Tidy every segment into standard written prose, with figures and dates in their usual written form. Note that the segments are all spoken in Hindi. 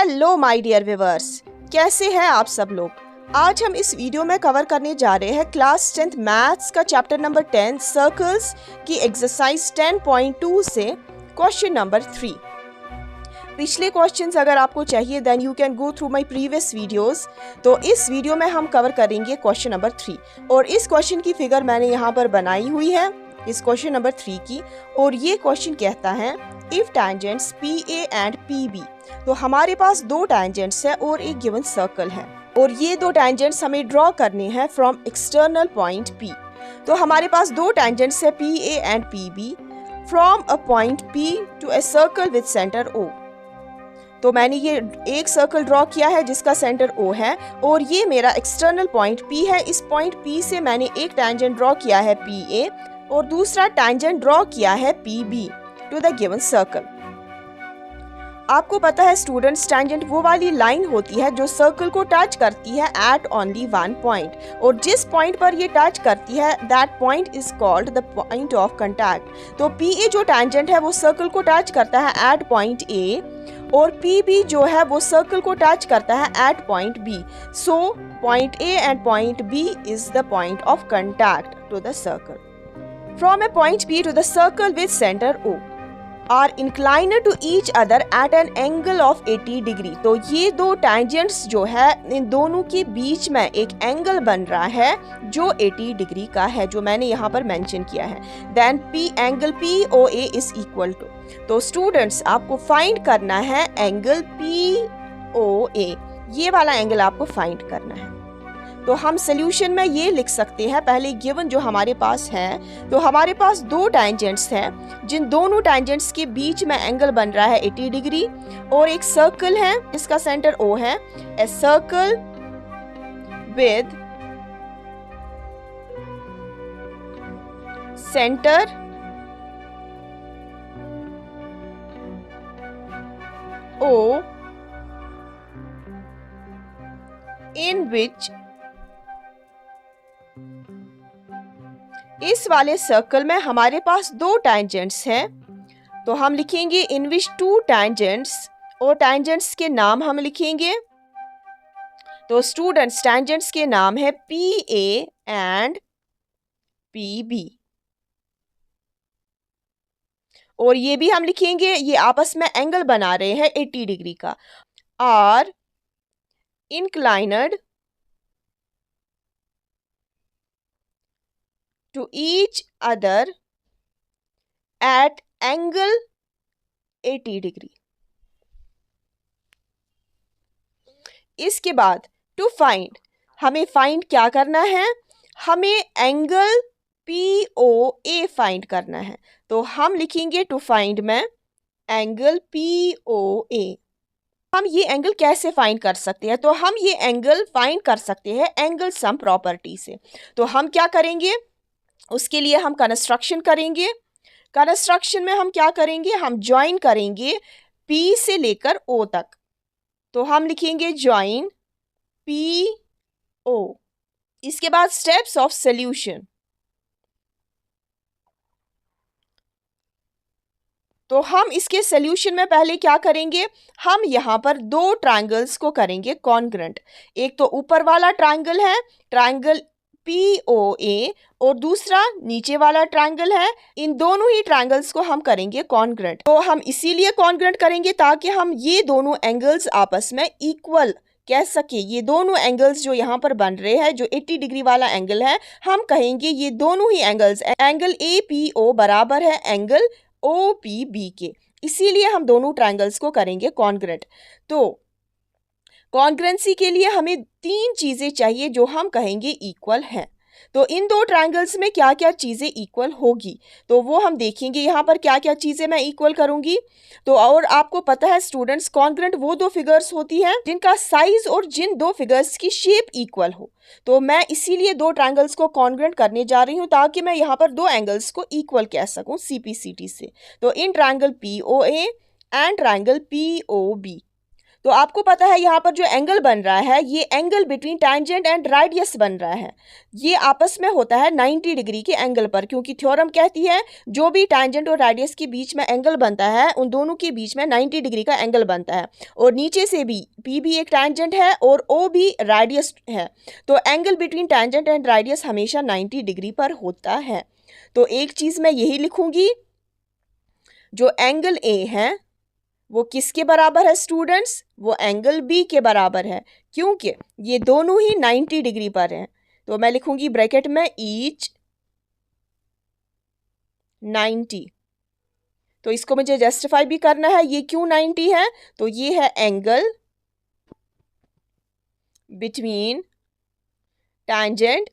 हेलो माय डियर व्यूअर्स, कैसे हैं आप सब लोग। आज हम इस वीडियो में कवर करने जा रहे हैं क्लास 10th मैथ्स का चैप्टर नंबर 10 सर्कल्स की एक्सरसाइज 10.2 से क्वेश्चन नंबर 3। पिछले क्वेश्चंस अगर आपको चाहिए then you can go through my previous videos. तो इस वीडियो में हम कवर करेंगे क्वेश्चन नंबर 3 और इस क्वेश्चन की फिगर मैंने यहाँ पर बनाई हुई है इस क्वेश्चन नंबर 3 की। और ये क्वेश्चन कहता है if tangents PA and PB, तो हमारे पास दो tangents है और एक गिवन सर्कल है और ये दो tangents हमें ड्रॉ करने हैं फ्रॉम एक्सटर्नल पॉइंट P। तो हमारे पास दो tangents है PA and PB from a point P to a circle with centre O। तो मैंने ये एक सर्कल ड्रॉ किया है जिसका सेंटर O है और ये मेरा एक्सटर्नल पॉइंट P है। इस पॉइंट P से मैंने एक टेंजेंट ड्रॉ किया है PA और दूसरा टेंजेंट ड्रॉ किया है PB to the given circle. आपको पता है स्टूडेंट्स, टेंजेंट वो वाली लाइन होती है जो सर्कल को टच करती है एट ओनली वन पॉइंट और जिस पॉइंट पर ये टच करती है that point is called the point of contact. तो PA जो टेंजेंट है वो सर्कल को टच करता है एट पॉइंट A और PB जो है वो सर्कल को टच करता है at point B। So point A and point B is the point of contact to the circle. From a point P to the circle with center O are inclined to each other at an angle of 80 degree। तो ये दो tangents जो है इन दोनों के बीच में एक एंगल बन रहा है जो 80 डिग्री का है, जो मैंने यहाँ पर मेंशन किया है। Then P angle POA is equal to, तो स्टूडेंट्स आपको फाइंड करना है एंगल POA, ये वाला एंगल आपको फाइंड करना है। तो हम सॉल्यूशन में ये लिख सकते हैं, पहले गिवन जो हमारे पास है, तो हमारे पास दो टेंजेंट्स हैं जिन दोनों टेंजेंट्स के बीच में एंगल बन रहा है 80 डिग्री और एक सर्कल है जिसका सेंटर O है। A circle with centre O in which, इस वाले सर्कल में हमारे पास दो टेंजेंट्स हैं तो हम लिखेंगे इन विच टू टेंजेंट्स और टेंजेंट्स के नाम हम लिखेंगे। तो स्टूडेंट्स टेंजेंट्स के नाम है PA एंड PB और ये भी हम लिखेंगे ये आपस में एंगल बना रहे हैं 80 डिग्री का। Are inclined to each other at angle 80 degree। इसके बाद टू फाइंड, हमें फाइंड क्या करना है, हमें एंगल POA फाइंड करना है। तो हम लिखेंगे टू फाइंड में एंगल POA। हम ये एंगल कैसे फाइंड कर सकते हैं, तो हम ये एंगल फाइंड कर सकते हैं एंगल सम प्रॉपर्टी से। तो हम क्या करेंगे, उसके लिए हम कंस्ट्रक्शन करेंगे। कंस्ट्रक्शन में हम क्या करेंगे, हम ज्वाइन करेंगे P से लेकर O तक। तो हम लिखेंगे ज्वाइन PO। इसके बाद स्टेप्स ऑफ सॉल्यूशन, तो हम इसके सॉल्यूशन में पहले क्या करेंगे, हम यहाँ पर दो ट्रायंगल्स को करेंगे कॉन्ग्रुएंट। एक तो ऊपर वाला ट्रायंगल है ट्रायंगल POA और दूसरा नीचे वाला ट्रायंगल है। इन दोनों ही ट्रायंगल्स को हम करेंगे कॉन्ग्रुएंट। तो हम इसीलिए कॉन्ग्रुएंट करेंगे ताकि हम ये दोनों एंगल्स आपस में इक्वल कह सके। ये दोनों एंगल्स जो यहाँ पर बन रहे हैं, जो 80 डिग्री वाला एंगल है, हम कहेंगे ये दोनों ही एंगल्स एंगल APO बराबर है एंगल OPB के, इसीलिए हम दोनों ट्रायंगल्स को करेंगे कॉन्ग्रुएंट। तो कॉन्ग्रुएंसी के लिए हमें तीन चीजें चाहिए जो हम कहेंगे इक्वल हैं। तो इन दो ट्रायंगल्स में क्या क्या चीजें इक्वल होगी तो वो हम देखेंगे यहाँ पर क्या क्या चीजें मैं इक्वल करूंगी। तो और आपको पता है स्टूडेंट्स, कॉन्ग्रुएंट वो दो फिगर्स होती हैं जिनका साइज और जिन दो फिगर्स की शेप इक्वल हो। तो मैं इसीलिए दो ट्रायंगल्स को कॉन्ग्रुएंट करने जा रही हूँ ताकि मैं यहाँ पर दो एंगल्स को इक्वल कह सकूँ CPCT से। तो in triangle POA and triangle POB। तो आपको पता है यहाँ पर जो एंगल बन रहा है ये angle between tangent and radius बन रहा है। ये आपस में होता है 90 डिग्री के एंगल पर, क्योंकि थ्योरम कहती है जो भी टैंजेंट और रेडियस के बीच में एंगल बनता है उन दोनों के बीच में 90 डिग्री का एंगल बनता है। और नीचे से भी P भी एक टैंजेंट है और O भी रेडियस है, तो angle between tangent and radius हमेशा 90 डिग्री पर होता है। तो एक चीज़ मैं यही लिखूंगी, जो एंगल A है वो किसके बराबर है स्टूडेंट्स? वो एंगल B के बराबर है, क्योंकि ये दोनों ही 90 डिग्री पर हैं। तो मैं लिखूंगी ब्रैकेट में ईच 90। तो इसको मुझे जस्टिफाई भी करना है, ये क्यों 90 है? तो ये है angle between tangent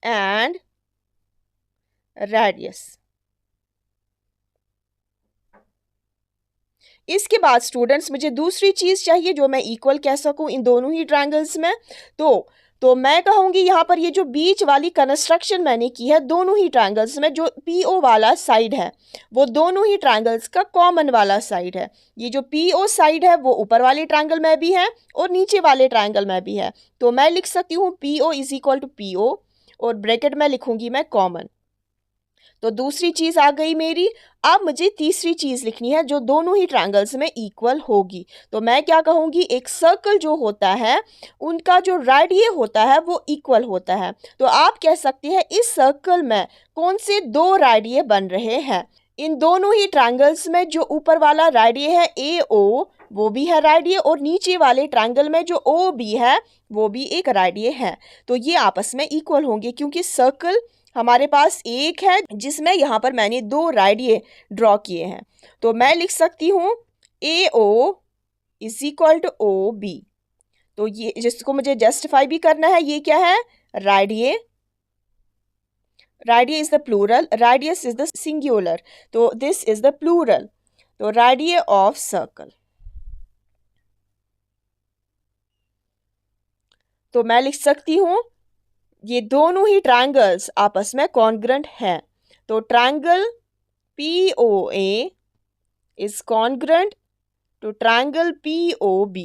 and radius. इसके बाद स्टूडेंट्स मुझे दूसरी चीज़ चाहिए जो मैं इक्वल कह सकूं इन दोनों ही ट्रायंगल्स में। तो मैं कहूँगी यहाँ पर ये जो बीच वाली कंस्ट्रक्शन मैंने की है दोनों ही ट्रायंगल्स में, जो PO वाला साइड है वो दोनों ही ट्रायंगल्स का कॉमन वाला साइड है। ये जो PO साइड है वो ऊपर वाले ट्रायंगल में भी है और नीचे वाले ट्रायंगल में भी है। तो मैं लिख सकती हूँ PO is equal to PO और ब्रैकेट में लिखूंगी मैं कॉमन। तो दूसरी चीज आ गई मेरी। अब मुझे तीसरी चीज लिखनी है जो दोनों ही ट्रायंगल्स में इक्वल होगी। तो मैं क्या कहूंगी, एक सर्कल जो होता है उनका जो रेडिय होता है वो इक्वल होता है। तो आप कह सकते हैं इस सर्कल में कौन से दो रेडिय बन रहे हैं। इन दोनों ही ट्रायंगल्स में जो ऊपर वाला रेडिय है AO वो भी है रेडिय और नीचे वाले ट्रायंगल में जो OB है वो भी एक रेडिय है। तो ये आपस में इक्वल होंगे क्योंकि सर्कल हमारे पास एक है जिसमें यहाँ पर मैंने दो रेडिय ड्रॉ किए हैं। तो मैं लिख सकती हूँ AO is equal to OB। तो ये जिसको मुझे जस्टिफाई भी करना है, ये क्या है, radii. Radii is the plural, radius is the singular, तो दिस इज द प्लूरल। तो रेडिय ऑफ सर्कल। तो मैं लिख सकती हूँ ये दोनों ही ट्रायंगल्स आपस में कॉन्ग्रुएंट हैं। तो triangle POA is congruent to triangle POB।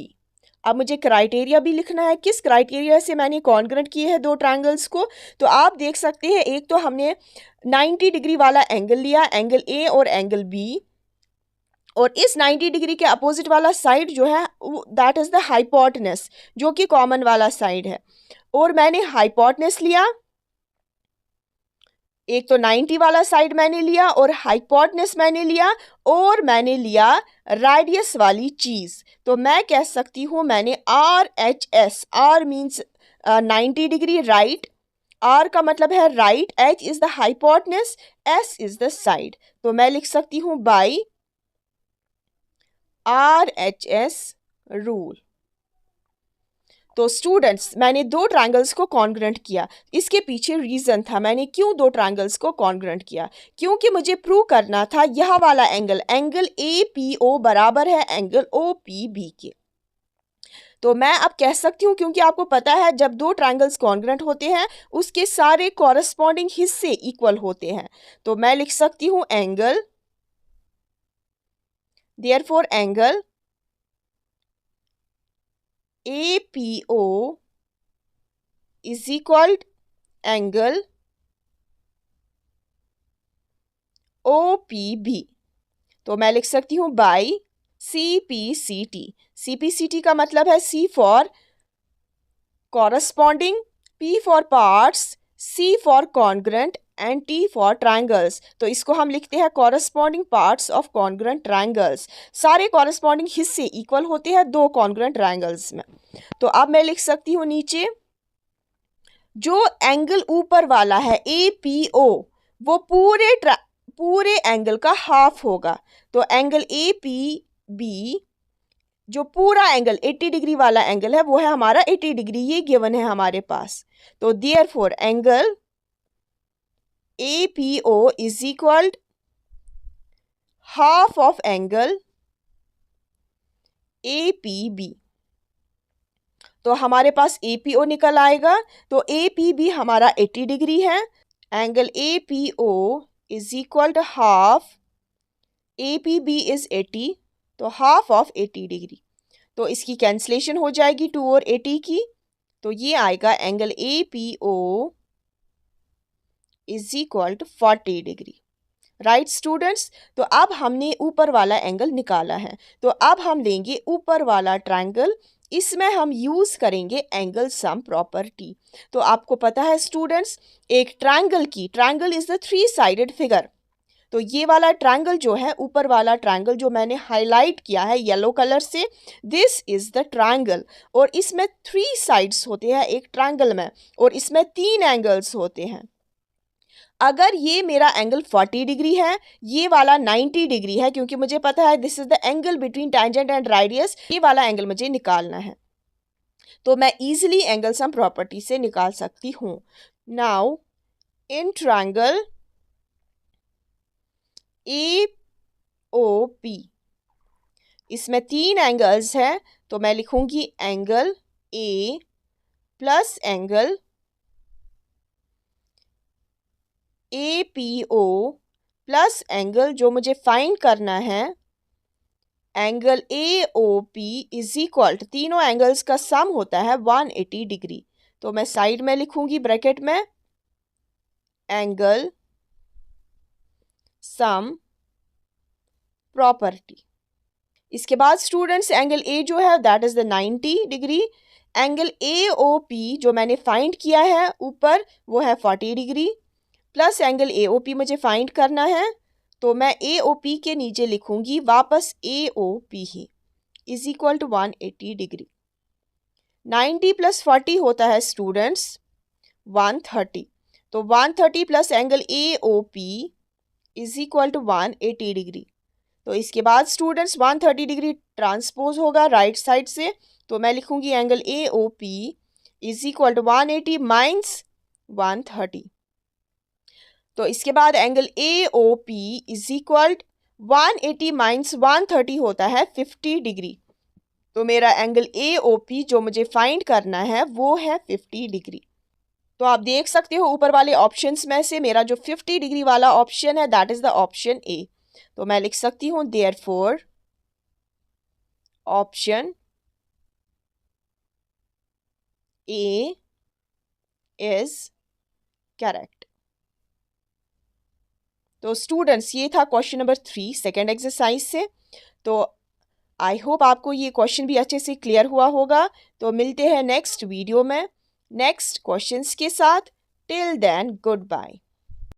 अब मुझे क्राइटेरिया भी लिखना है, किस क्राइटेरिया से मैंने कॉन्ग्रुएंट किए हैं दो ट्रायंगल्स को। तो आप देख सकते हैं एक तो हमने 90 डिग्री वाला एंगल लिया, एंगल A और एंगल B, और इस 90 डिग्री के अपोजिट वाला साइड जो है दैट इज द हाइपोटेनस जो कि कॉमन वाला साइड है। और मैंने हाइपोटेनस लिया, एक तो 90 वाला साइड मैंने लिया और हाइपोटेनस मैंने लिया, और मैंने लिया रेडियस वाली चीज। तो मैं कह सकती हूं मैंने RHS, R means 90 degree right, R का मतलब है right, H is the hypotenuse, S is the side. तो मैं लिख सकती हूं बाय RHS रूल। तो स्टूडेंट्स मैंने दो ट्रायंगल्स को कॉन्ग्रुएंट किया, इसके पीछे रीजन था मैंने क्यों दो ट्रायंगल्स को कॉन्ग्रुएंट किया, क्योंकि मुझे प्रूव करना था यह वाला एंगल APO बराबर है एंगल OPB के। तो मैं अब कह सकती हूँ क्योंकि आपको पता है जब दो ट्रायंगल्स कॉन्ग्रुएंट होते हैं उसके सारे कॉरस्पॉन्डिंग हिस्से इक्वल होते हैं। तो मैं लिख सकती हूँ angle, therefore angle APO is equal angle OPB। तो मैं लिख सकती हूँ बाय CPCT। CPCT का मतलब है C for corresponding, P for parts, C for congruent and T for triangles. तो इसको हम लिखते हैं corresponding parts of congruent triangles. सारे कॉरस्पॉन्डिंग हिस्से इक्वल होते हैं दो कॉन्ग्रुएंट ट्रायंगल्स में। तो अब मैं लिख सकती हूँ नीचे जो एंगल ऊपर वाला है APO वो पूरे एंगल का हाफ होगा। तो एंगल APB जो पूरा एंगल 80 डिग्री वाला एंगल है वो है हमारा 80 डिग्री, ये गिवन है हमारे पास। तो therefore angle APO is equal half of angle APB। तो हमारे पास APO निकल आएगा, तो APB हमारा 80 डिग्री है, angle APO is equal to half APB is 80, तो हाफ ऑफ 80 डिग्री। तो इसकी कैंसलेशन हो जाएगी 2 और 80 की, तो ये आएगा angle APO is equal to 40 degree. Right students, तो अब हमने ऊपर वाला एंगल निकाला है, तो अब हम लेंगे ऊपर वाला ट्रायंगल। इसमें हम यूज़ करेंगे एंगल सम प्रॉपर्टी। तो आपको पता है स्टूडेंट्स, एक triangle is the 3 sided figure. तो ये वाला ट्रायंगल जो है, ऊपर वाला ट्रायंगल जो मैंने हाईलाइट किया है येलो कलर से, दिस इज़ द ट्रायंगल। और इसमें 3 साइड्स होते हैं एक ट्रायंगल में, और इसमें 3 एंगल्स होते हैं। अगर ये मेरा एंगल 40 डिग्री है, ये वाला 90 डिग्री है, क्योंकि मुझे पता है this is the angle between tangent and radius, ये वाला एंगल मुझे निकालना है, तो मैं इजीली एंगल सम प्रॉपर्टी से निकाल सकती हूँ। नाउ इन ट्रायंगल AOP, इसमें 3 एंगल्स हैं, तो मैं लिखूंगी angle A plus angle APO plus angle जो मुझे फाइंड करना है angle AOP is equal to, तीनों एंगल्स का सम होता है 180 डिग्री। तो मैं साइड में लिखूंगी ब्रैकेट में एंगल सम प्रॉपर्टी। इसके बाद स्टूडेंट्स एंगल A जो है that is the 90 degree. Angle AOP जो मैंने फाइंड किया है ऊपर वो है 40 डिग्री, प्लस एंगल AOP मुझे फाइंड करना है, तो मैं AOP के नीचे लिखूंगी वापस AOP ही is equal to 180 degree. 90 plus 40 होता है स्टूडेंट्स 130, तो 130 plus angle AOP is equal to 180 degree. तो इसके बाद स्टूडेंट्स 130 डिग्री ट्रांसपोज होगा राइट साइड से, तो मैं लिखूंगी angle AOP is equal to 180 minus 130। तो इसके बाद angle AOP is equal 180 minus 130 होता है 50 डिग्री। तो मेरा एंगल AOP जो मुझे फाइंड करना है वो है 50 डिग्री। तो आप देख सकते हो ऊपर वाले ऑप्शंस में से मेरा जो 50 डिग्री वाला ऑप्शन है that is the option A। तो मैं लिख सकती हूँ therefore option A is correct. तो स्टूडेंट्स ये था क्वेश्चन नंबर 3 सेकेंड एक्सरसाइज से। तो आई होप आपको ये क्वेश्चन भी अच्छे से क्लियर हुआ होगा। तो मिलते हैं नेक्स्ट वीडियो में नेक्स्ट क्वेश्चंस के साथ। Till then good bye.